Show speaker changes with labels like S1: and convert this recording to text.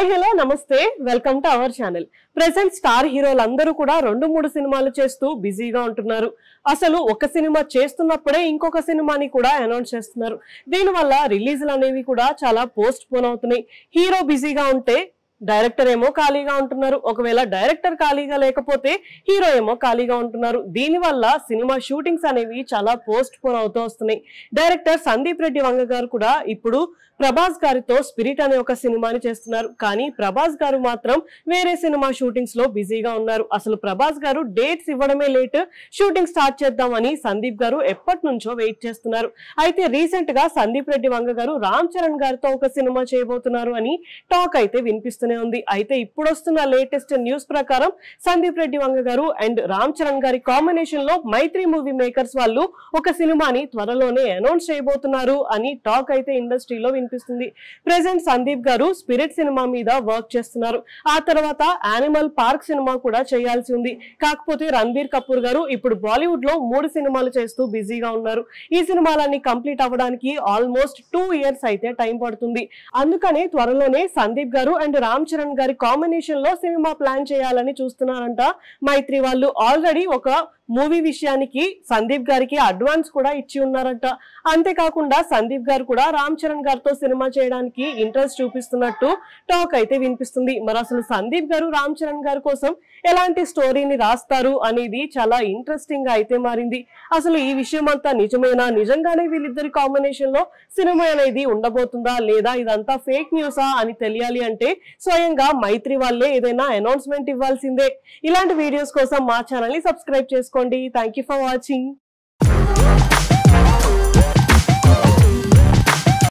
S1: Hi hello నమస్తే welcome to our channel. Present star హీరోలందరూ కూడా 2-3 సినిమాలు చేస్తూ బిజీగా ఉంటున్నారు. అసలు ఒక సినిమా చేస్తున్నప్పుడే ఇంకొక సినిమాని కూడా అనౌన్స్ చేస్తున్నారు. దీనివల్ల రిలీజ్లు అనేవి కూడా చాలా పోస్ట్ పోన్ అవుతున్నాయి. హీరో బిజీగా ఉంటే డైరెక్టర్ ఏమో ఖాళీగా ఉంటున్నారు. ఒకవేళ డైరెక్టర్ ఖాళీగా లేకపోతే హీరో ఏమో ఖాళీగా ఉంటున్నారు. దీనివల్ల సినిమా షూటింగ్స్ అనేవి చాలా పోస్ట్ పోన్ అవుతూ వస్తున్నాయి. డైరెక్టర్ సందీప్ రెడ్డి వంగ గారు కూడా ఇప్పుడు ప్రభాస్ గారితో స్పిరిట్ అనే ఒక సినిమాని చేస్తున్నారు. కానీ ప్రభాస్ గారు మాత్రం వేరే సినిమా షూటింగ్స్ లో బిజీగా ఉన్నారు. అసలు ప్రభాస్ గారు డేట్స్ ఇవ్వడమే లేట్, షూటింగ్ స్టార్ట్ చేద్దామని సందీప్ గారు ఎప్పటి నుంచో వెయిట్ చేస్తున్నారు. అయితే రీసెంట్ గా సందీప్ రెడ్డి వంగ గారు రామ్ చరణ్ గారితో ఒక సినిమా చేయబోతున్నారు అని టాక్ అయితే వినిపిస్తూనే ఉంది. అయితే ఇప్పుడు వస్తున్న లేటెస్ట్ న్యూస్ ప్రకారం సందీప్ రెడ్డి వంగ గారు అండ్ రామ్ చరణ్ గారి కాంబినేషన్ లో మైత్రి మూవీ మేకర్స్ వాళ్ళు ఒక సినిమాని త్వరలోనే అనౌన్స్ చేయబోతున్నారు అని టాక్ అయితే ఇండస్ట్రీలో వినిపిస్తుంది. ప్రెసెంట్ సందీప్ గారు స్పిరిట్ సినిమా మీద వర్క్ చేస్తున్నారు. ఆ తర్వాత యానిమల్ పార్క్ సినిమా కూడా చేయాల్సి ఉంది. కాకపోతే రణబీర్ కపూర్ గారు ఇప్పుడు బాలీవుడ్ లో 3 సినిమాలు చేస్తూ బిజీగా ఉన్నారు. ఈ సినిమాలన్నీ కంప్లీట్ అవ్వడానికి ఆల్మోస్ట్ 2 years అయితే టైం పడుతుంది. అందుకనే త్వరలోనే సందీప్ గారు అండ్ రామ్ చరణ్ గారి కాంబినేషన్ లో సినిమా ప్లాన్ చేయాలని చూస్తున్నారంట మైత్రి వాళ్ళు. ఆల్రెడీ ఒక మూవీ విషయానికి సందీప్ గారికి అడ్వాన్స్ కూడా ఇచ్చి ఉన్నారంట. అంతేకాకుండా సందీప్ గారు కూడా రామ్ చరణ్ గారితో సినిమా చేయడానికి ఇంట్రెస్ట్ చూపిస్తున్నట్టు టాక్ అయితే వినిపిస్తుంది. మరి అసలు సందీప్ గారు రామ్ చరణ్ గారి కోసం ఎలాంటి స్టోరీని రాస్తారు అనేది చాలా ఇంట్రెస్టింగ్ గా అయితే మారింది. అసలు ఈ విషయం అంతా నిజమేనా, నిజంగానే వీళ్ళిద్దరి కాంబినేషన్ లో సినిమా అనేది ఉండబోతుందా లేదా ఇదంతా ఫేక్ న్యూసా అని తెలియాలి అంటే స్వయంగా మైత్రి వాళ్ళే ఏదైనా అనౌన్స్మెంట్ ఇవ్వాల్సిందే. ఇలాంటి వీడియోస్ కోసం మా ఛానల్ ని సబ్స్క్రైబ్ చేసుకోండి. Thank you for watching.